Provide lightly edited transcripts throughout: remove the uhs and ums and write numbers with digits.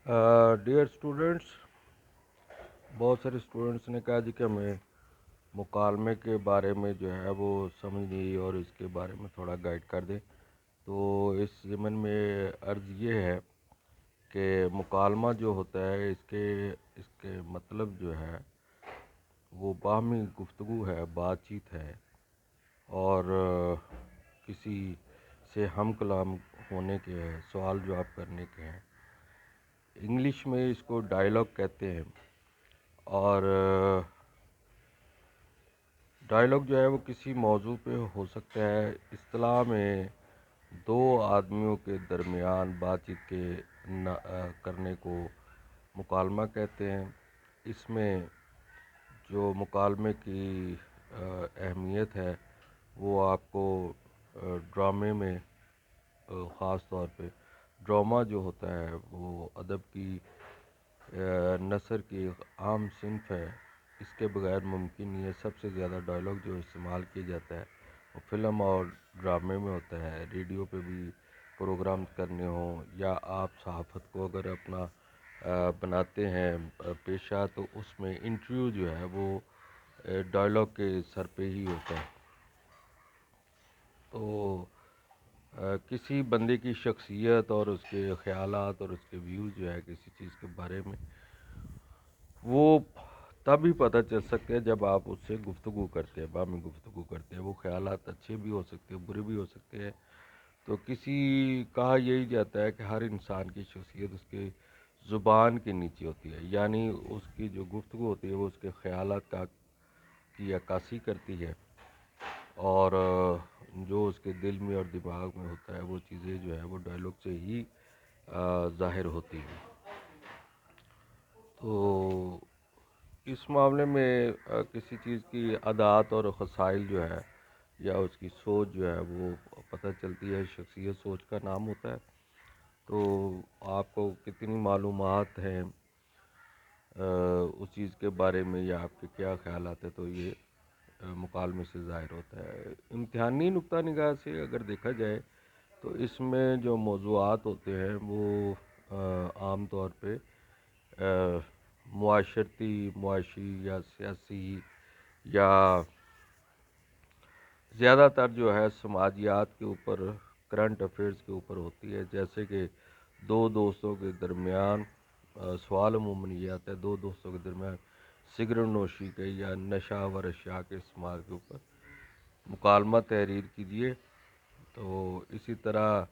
Dear students, بہت سارے students نے کہا جی کہ ہمیں مکالمے کے بارے میں جو ہے وہ سمجھ نہیں اور اس کے بارے میں تھوڑا گائیڈ کر دیں۔ تو اس ضمن میں عرض یہ ہے کہ مکالمہ جو ہوتا ہے اس کے مطلب جو ہے وہ باہمی گفتگو ہے، بات چیت ہے، اور کسی سے ہم کلام ہونے کے ہیں، سوال جواب کرنے کے ہیں۔ انگلش میں اس کو ڈائلاگ کہتے ہیں، اور ڈائلاگ جو ہے وہ کسی موضوع پہ ہو سکتا ہے۔ اصطلاح میں دو آدمیوں کے درمیان بات چیت کرنے کو مکالمہ کہتے ہیں۔ اس میں جو مکالمے کی اہمیت ہے وہ آپ کو ڈرامے میں خاص طور پہ ڈرامہ جو ہوتا ہے وہ ادب کی نثر کی ایک عام صنف ہے، اس کے بغیر ممکن نہیں ہے۔ سب سے زیادہ ڈائلاگ جو استعمال کیا جاتا ہے وہ فلم اور ڈرامے میں ہوتا ہے۔ ریڈیو پہ بھی پروگرام کرنے ہوں یا آپ صحافت کو اگر اپنا بناتے ہیں پیشہ، تو اس میں انٹرویو جو ہے وہ ڈائلاگ کے سر پہ ہی ہوتا ہے۔ تو کسی بندے کی شخصیت اور اس کے خیالات اور اس کے ویوز جو ہے کسی چیز کے بارے میں، وہ تب ہی پتہ چل سکتے ہیں جب آپ اس سے گفتگو کرتے ہیں، باہمی گفتگو کرتے ہیں۔ وہ خیالات اچھے بھی ہو سکتے ہیں، برے بھی ہو سکتے ہیں۔ تو کہا یہی جاتا ہے کہ ہر انسان کی شخصیت اس کے زبان کے نیچے ہوتی ہے، یعنی اس کی جو گفتگو ہوتی ہے وہ اس کے خیالات کی عکاسی کرتی ہے، اور جو اس کے دل میں اور دماغ میں ہوتا ہے وہ چیزیں جو ہے وہ ڈائلاگ سے ہی ظاہر ہوتی ہیں۔ تو اس معاملے میں کسی چیز کی عادات اور خصائل جو ہے یا اس کی سوچ جو ہے وہ پتہ چلتی ہے۔ شخصیت سوچ کا نام ہوتا ہے۔ تو آپ کو کتنی معلومات ہیں اس چیز کے بارے میں یا آپ کے کیا خیالات ہیں، تو یہ مکالمے سے ظاہر ہوتا ہے۔ امتحانی نقطہ نگاہ سے اگر دیکھا جائے تو اس میں جو موضوعات ہوتے ہیں وہ عام طور پہ معاشی یا سیاسی یا زیادہ تر جو ہے سماجیات کے اوپر، کرنٹ افیئرز کے اوپر ہوتی ہے۔ جیسے کہ دو دوستوں کے درمیان سوال عموماً یہ آتا ہے، دو دوستوں کے درمیان سگریٹ نوشی کے یا نشہ آور اشیاء کے استعمال کے اوپر مکالمہ تحریر کیجیے۔ تو اسی طرح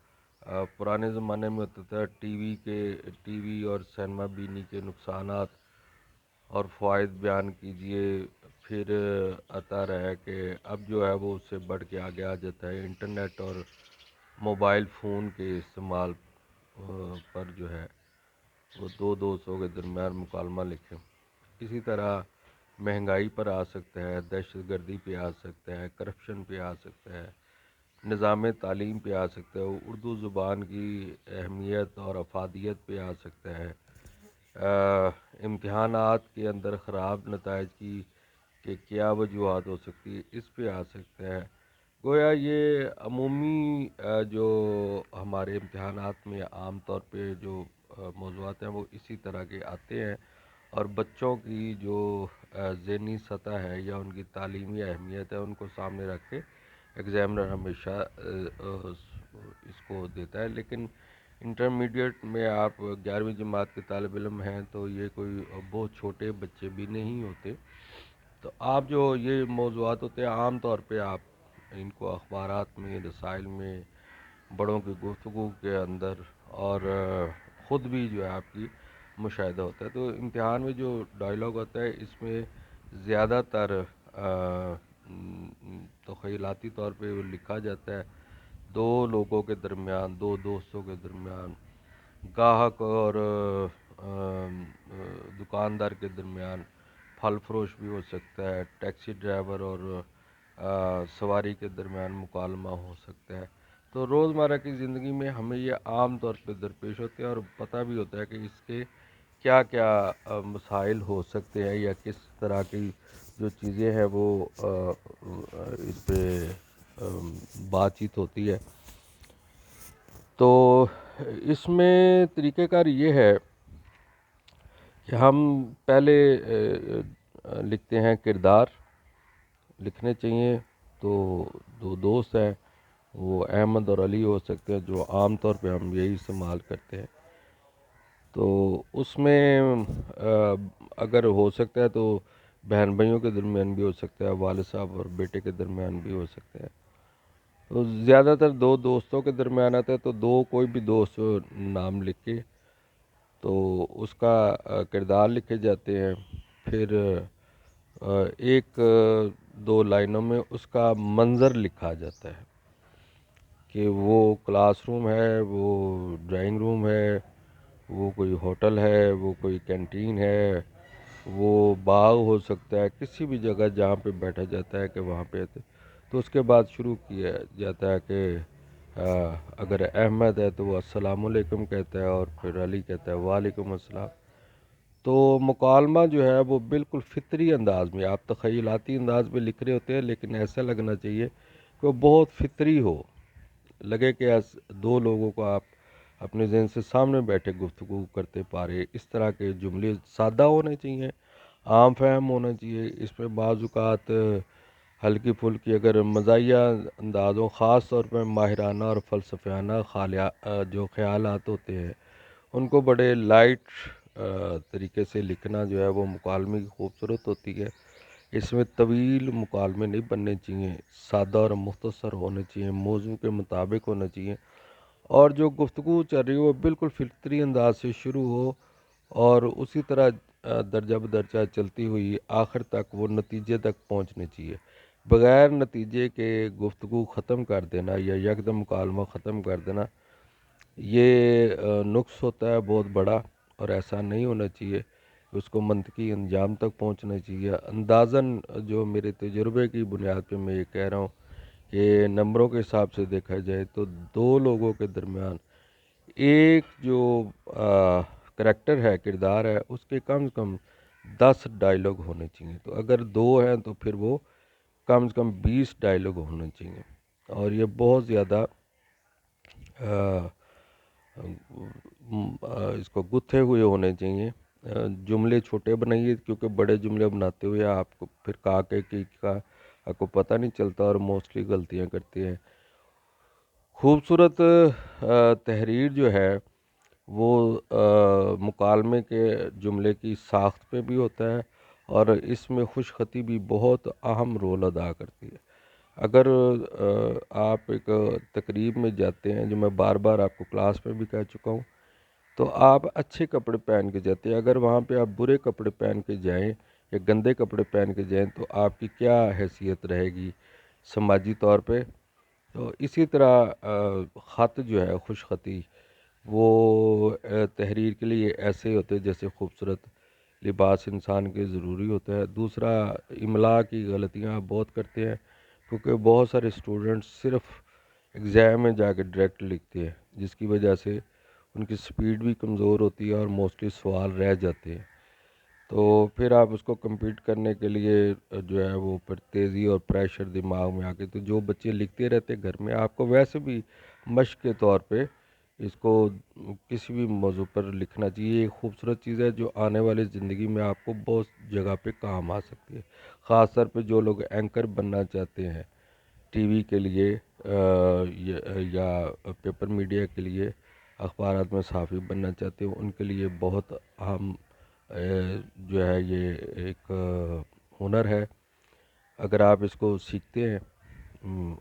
پرانے زمانے میں ہوتا تھا ٹی وی اور سینما بینی کے نقصانات اور فوائد بیان کیجیے۔ پھر آتا رہا کہ اب جو ہے وہ اس سے بڑھ کے آگے آ جاتا ہے انٹرنیٹ اور موبائل فون کے استعمال پر جو ہے وہ دو دوستوں کے درمیان مکالمہ لکھیں۔ اسی طرح مہنگائی پر آ سکتا ہے، دہشت گردی پہ آ سکتا ہے، کرپشن پہ آ سکتا ہے، نظام تعلیم پہ آ سکتا ہے، اردو زبان کی اہمیت اور افادیت پہ آ سکتا ہے، امتحانات کے اندر خراب نتائج کی کہ کیا وجوہات ہو سکتی ہے، اس پہ آ سکتا ہے۔ گویا یہ عمومی جو ہمارے امتحانات میں عام طور پہ جو موضوعات ہیں وہ اسی طرح کے آتے ہیں، اور بچوں کی جو ذہنی سطح ہے یا ان کی تعلیمی اہمیت ہے ان کو سامنے رکھ کے ایگزامنر ہمیشہ اس کو دیتا ہے۔ لیکن انٹرمیڈیٹ میں آپ 11ویں جماعت کے طالب علم ہیں تو یہ کوئی بہت چھوٹے بچے بھی نہیں ہوتے۔ تو آپ جو یہ موضوعات ہوتے ہیں عام طور پہ آپ ان کو اخبارات میں، رسائل میں، بڑوں کی گفتگو کے اندر اور خود بھی جو ہے آپ کی مشاہدہ ہوتا ہے۔ تو امتحان میں جو ڈائلاگ ہوتا ہے اس میں زیادہ تر تخیلاتی طور پہ وہ لکھا جاتا ہے دو لوگوں کے درمیان، دو دوستوں کے درمیان، گاہک اور دکاندار کے درمیان، پھل فروش بھی ہو سکتا ہے، ٹیکسی ڈرائیور اور سواری کے درمیان مکالمہ ہو سکتا ہے۔ تو روزمرہ کی زندگی میں ہمیں یہ عام طور پہ درپیش ہوتے ہیں اور پتہ بھی ہوتا ہے کہ اس کے کیا کیا مسائل ہو سکتے ہیں یا کس طرح کی جو چیزیں ہیں وہ اس پہ بات چیت ہوتی ہے۔ تو اس میں طریقہ کار یہ ہے کہ ہم پہلے لکھتے ہیں کردار لکھنے چاہیے. تو دو دوست ہیں وہ احمد اور علی ہو سکتے ہیں جو عام طور پہ ہم یہی استعمال کرتے ہیں. تو اس میں اگر ہو سکتا ہے تو بہن بھائیوں کے درمیان بھی ہو سکتا ہے, والد صاحب اور بیٹے کے درمیان بھی ہو سکتا ہے. تو زیادہ تر دو دوستوں کے درمیان آتا ہے تو دو کوئی بھی دوست نام لکھ کے تو اس کا کردار لکھے جاتے ہیں. پھر ایک دو لائنوں میں اس کا منظر لکھا جاتا ہے کہ وہ کلاس روم ہے, وہ ڈرائنگ روم ہے, وہ کوئی ہوٹل ہے, وہ کوئی کینٹین ہے, وہ باغ ہو سکتا ہے, کسی بھی جگہ جہاں پہ بیٹھا جاتا ہے کہ وہاں پہ. تو اس کے بعد شروع کیا جاتا ہے کہ اگر احمد ہے تو وہ السلام علیکم کہتا ہے اور پھر علی کہتا ہے وعلیکم السلام. تو مکالمہ جو ہے وہ بالکل فطری انداز میں, آپ تخیلاتی انداز میں لکھ رہے ہوتے ہیں لیکن ایسا لگنا چاہیے کہ وہ بہت فطری ہو, لگے کہ دو لوگوں کو آپ اپنے ذہن سے سامنے بیٹھے گفتگو کرتے پا رہے. اس طرح کے جملے سادہ ہونے چاہیے, عام فہم ہونا چاہیے. اس میں بعض اوقات ہلکی پھلکی اگر مزاحیہ انداز ہو, خاص طور پہ ماہرانہ اور فلسفیانہ جو خیالات ہوتے ہیں ان کو بڑے لائٹ طریقے سے لکھنا جو ہے وہ مکالمے کی خوبصورت ہوتی ہے. اس میں طویل مکالمے نہیں بننے چاہیے, سادہ اور مختصر ہونے چاہیے, موضوع کے مطابق ہونا چاہیے, اور جو گفتگو چل رہی ہو وہ بالکل فطری انداز سے شروع ہو اور اسی طرح درجہ بدرجہ چلتی ہوئی آخر تک وہ نتیجے تک پہنچنی چاہیے. بغیر نتیجے کے گفتگو ختم کر دینا یا یکدم مکالمہ ختم کر دینا یہ نقص ہوتا ہے بہت بڑا, اور ایسا نہیں ہونا چاہیے. اس کو منطقی انجام تک پہنچنا چاہیے. اندازاً جو میرے تجربے کی بنیاد پہ میں یہ کہہ رہا ہوں کہ نمبروں کے حساب سے دیکھا جائے تو دو لوگوں کے درمیان ایک جو کریکٹر ہے, کردار ہے, اس کے کم سے کم 10 ڈائلاگ ہونے چاہیے. تو اگر دو ہیں تو پھر وہ کم سے کم 20 ڈائلاگ ہونے چاہیے, اور یہ بہت زیادہ اس کو گتھے ہوئے ہونے چاہیے. جملے چھوٹے بنائیے کیونکہ بڑے جملے بناتے ہوئے آپ کو پھر کا آپ کو پتہ نہیں چلتا اور موسٹلی غلطیاں کرتے ہیں. خوبصورت تحریر جو ہے وہ مکالمے کے جملے کی ساخت پہ بھی ہوتا ہے, اور اس میں خوش خطی بھی بہت اہم رول ادا کرتی ہے. اگر آپ ایک تقریب میں جاتے ہیں, جو میں بار بار آپ کو کلاس میں بھی کہہ چکا ہوں, تو آپ اچھے کپڑے پہن کے جاتے ہیں. اگر وہاں پہ آپ برے کپڑے پہن کے جائیں یا گندے کپڑے پہن کے جائیں تو آپ کی کیا حیثیت رہے گی سماجی طور پہ. تو اسی طرح خط جو ہے خوش خطی وہ تحریر کے لیے ایسے ہوتے جیسے خوبصورت لباس انسان کے ضروری ہوتا ہے. دوسرا, املا کی غلطیاں آپ بہت کرتے ہیں کیونکہ بہت سارے اسٹوڈنٹس صرف ایگزام میں جا کے ڈائریکٹ لکھتے ہیں, جس کی وجہ سے ان کی سپیڈ بھی کمزور ہوتی ہے اور موسٹلی سوال رہ جاتے ہیں. تو پھر آپ اس کو کمپیٹ کرنے کے لیے جو ہے وہ پھر تیزی اور پریشر دماغ میں آ کے, تو جو بچے لکھتے رہتے گھر میں, آپ کو ویسے بھی مشق کے طور پہ اس کو کسی بھی موضوع پر لکھنا چاہیے. ایک خوبصورت چیز ہے جو آنے والی زندگی میں آپ کو بہت جگہ پہ کام آ سکتی ہے, خاص طور پہ جو لوگ اینکر بننا چاہتے ہیں ٹی وی کے لیے یا پیپر میڈیا کے لیے, اخبارات میں صحافی بننا چاہتے ہیں, ان کے لیے بہت اہم جو ہے یہ ایک ہنر ہے. اگر آپ اس کو سیکھتے ہیں,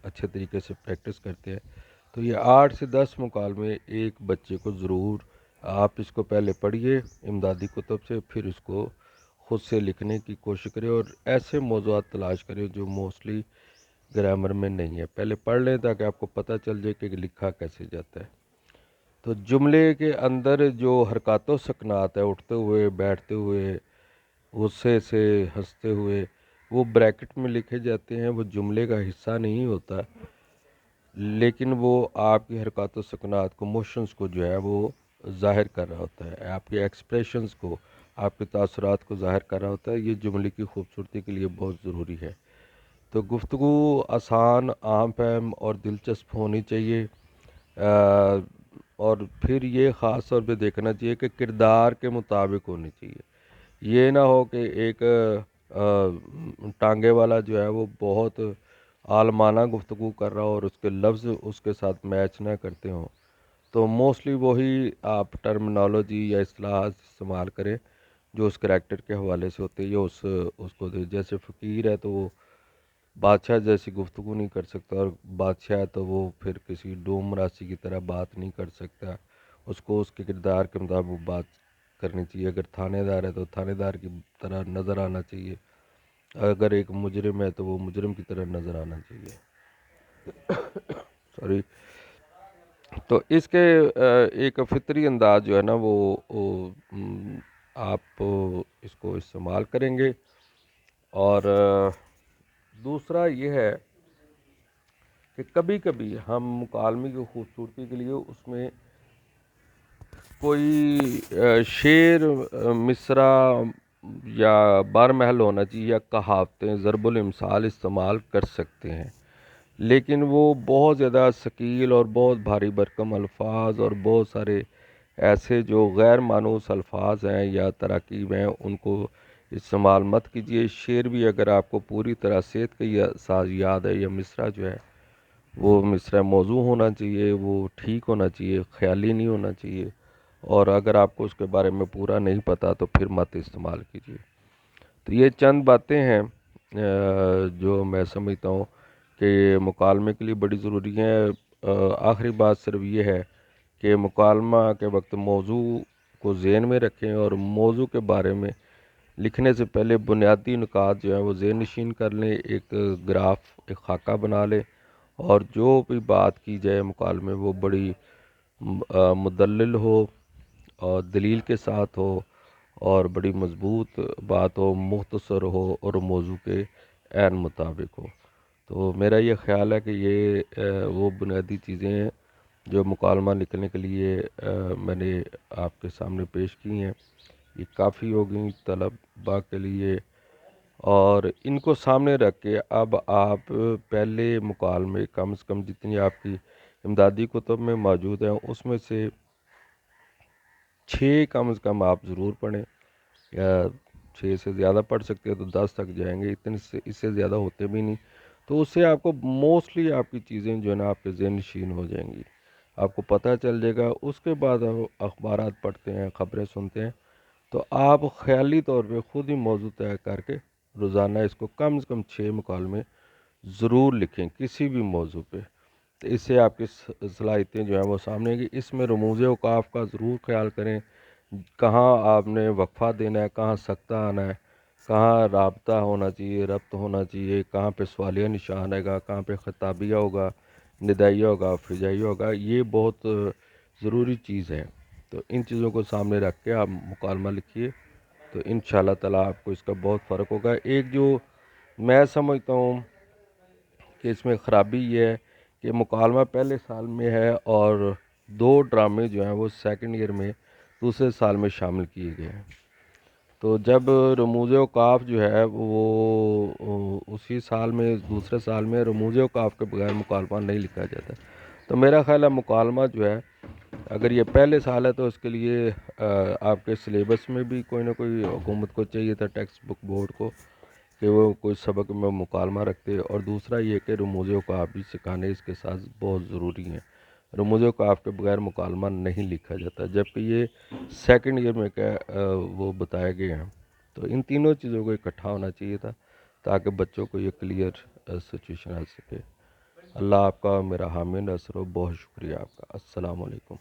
اچھے طریقے سے پریکٹس کرتے ہیں, تو یہ 8 سے 10 مکالمے ایک بچے کو ضرور, آپ اس کو پہلے پڑھیے امدادی کتب سے, پھر اس کو خود سے لکھنے کی کوشش کریں اور ایسے موضوعات تلاش کریں جو موسٹلی گرامر میں نہیں ہے. پہلے پڑھ لیں تاکہ آپ کو پتہ چل جائے کہ لکھا کیسے جاتا ہے. تو جملے کے اندر جو حرکات و سکنات ہے, اٹھتے ہوئے, بیٹھتے ہوئے, غصے سے, ہنستے ہوئے, وہ بریکٹ میں لکھے جاتے ہیں. وہ جملے کا حصہ نہیں ہوتا لیکن وہ آپ کی حرکات و سکنات کو, موشنز کو جو ہے وہ ظاہر کر رہا ہوتا ہے, آپ کے ایکسپریشنز کو, آپ کے تاثرات کو ظاہر کر رہا ہوتا ہے. یہ جملے کی خوبصورتی کے لیے بہت ضروری ہے. تو گفتگو آسان, عام فہم اور دلچسپ ہونی چاہیے, اور پھر یہ خاص طور پہ دیکھنا چاہیے کہ کردار کے مطابق ہونی چاہیے. یہ نہ ہو کہ ایک ٹانگے والا جو ہے وہ بہت عالمانہ گفتگو کر رہا ہو اور اس کے لفظ اس کے ساتھ میچ نہ کرتے ہوں، تو موسٹلی وہی آپ ٹرمنالوجی یا اصطلاحات استعمال کریں جو اس کریکٹر کے حوالے سے ہوتے ہیں، یا اس کو دے. جیسے فقیر ہے تو وہ بادشاہ جیسی گفتگو نہیں کر سکتا، اور بادشاہ ہے تو وہ پھر کسی ڈوم مراسی کی طرح بات نہیں کر سکتا. اس کو اس کے کردار کے مطابق بات کرنی چاہیے. اگر تھانے دار ہے تو تھانے دار کی طرح نظر آنا چاہیے، اگر ایک مجرم ہے تو وہ مجرم کی طرح نظر آنا چاہیے. سوری. تو اس کے ایک فطری انداز جو ہے نا وہ آپ اس کو استعمال کریں گے. اور دوسرا یہ ہے کہ کبھی کبھی ہم مکالمے کی خوبصورتی کے لیے اس میں کوئی شعر، مصرع یا بارمحل ہونا چاہیے، یا کہاوتیں، ضرب الامثال استعمال کر سکتے ہیں، لیکن وہ بہت زیادہ ثقیل اور بہت بھاری بھرکم الفاظ اور بہت سارے ایسے جو غیر مانوس الفاظ ہیں یا تراکیب ہیں ان کو استعمال مت کیجیے. شعر بھی اگر آپ کو پوری طرح صحت کا ساز یاد ہے، یا مصرع جو ہے وہ مصرع موضوع ہونا چاہیے، وہ ٹھیک ہونا چاہیے، خیالی نہیں ہونا چاہیے. اور اگر آپ کو اس کے بارے میں پورا نہیں پتا تو پھر مت استعمال کیجیے. تو یہ چند باتیں ہیں جو میں سمجھتا ہوں کہ مکالمے کے لیے بڑی ضروری ہیں. آخری بات صرف یہ ہے کہ مکالمہ کے وقت موضوع کو ذہن میں رکھیں، اور موضوع کے بارے میں لکھنے سے پہلے بنیادی نکات جو ہیں وہ ذہن نشین کر لیں، ایک گراف، ایک خاکہ بنا لیں، اور جو بھی بات کی جائے مکالمے وہ بڑی مدلل ہو اور دلیل کے ساتھ ہو، اور بڑی مضبوط بات ہو، مختصر ہو، اور موضوع کے عین مطابق ہو. تو میرا یہ خیال ہے کہ یہ وہ بنیادی چیزیں ہیں جو مکالمہ لکھنے کے لیے میں نے آپ کے سامنے پیش کی ہیں. یہ کافی ہوگی طلباء کے لیے، اور ان کو سامنے رکھ کے اب آپ پہلے مکالمے کم از کم جتنی آپ کی امدادی کتب میں موجود ہیں اس میں سے 6 کم از کم آپ ضرور پڑھیں، یا 6 سے زیادہ پڑھ سکتے ہیں تو 10 تک جائیں گے، اتنے سے اس سے زیادہ ہوتے بھی نہیں. تو اس سے آپ کو موسٹلی آپ کی چیزیں جو ہے نا آپ کے ذہن نشین ہو جائیں گی، آپ کو پتہ چل جائے گا. اس کے بعد آپ اخبارات پڑھتے ہیں، خبریں سنتے ہیں، تو آپ خیالی طور پہ خود ہی موضوع طے کر کے روزانہ اس کو کم از کم 6 مکالمے ضرور لکھیں کسی بھی موضوع پہ. تو اس سے آپ کی صلاحیتیں جو ہیں وہ سامنے گی. اس میں رموز اوقاف کا ضرور خیال کریں، کہاں آپ نے وقفہ دینا ہے، کہاں سکتہ آنا ہے، کہاں رابطہ ہونا چاہیے، ربط ہونا چاہیے، کہاں پہ سوالیہ نشان آئے گا، کہاں پہ خطابیہ ہوگا، ندائیہ ہوگا، فجائیہ ہوگا. یہ بہت ضروری چیز ہے. تو ان چیزوں کو سامنے رکھ کے آپ مکالمہ لکھیے، تو انشاءاللہ تعالیٰ آپ کو اس کا بہت فرق ہوگا. ایک جو میں سمجھتا ہوں کہ اس میں خرابی یہ ہے کہ مکالمہ پہلے سال میں ہے اور 2 ڈرامے جو ہیں وہ سیکنڈ ایئر میں دوسرے سال میں شامل کیے گئے ہیں. تو جب رموز اوقاف جو ہے وہ اسی سال میں دوسرے سال میں رموز اوقاف کے بغیر مکالمہ نہیں لکھا جاتا. تو میرا خیال ہے مکالمہ جو ہے اگر یہ پہلے سال ہے تو اس کے لیے آپ کے سلیبس میں بھی کوئی نہ کوئی حکومت کو چاہیے تھا، ٹیکسٹ بک بورڈ کو، کہ وہ کوئی سبق میں مکالمہ رکھتے. اور دوسرا یہ کہ رموز اوقاف بھی سکھانے اس کے ساتھ بہت ضروری ہیں. رموز اوقاف کے بغیر مکالمہ نہیں لکھا جاتا، جبکہ یہ سیکنڈ ایئر میں وہ بتائے گئے ہیں. تو ان تینوں چیزوں کو اکٹھا ہونا چاہیے تھا تاکہ بچوں کو یہ کلیئر سچویشن آ سکے. اللہ آپ کا میرا حامی نصر ہو. بہت شکریہ آپ کا. السلام علیکم.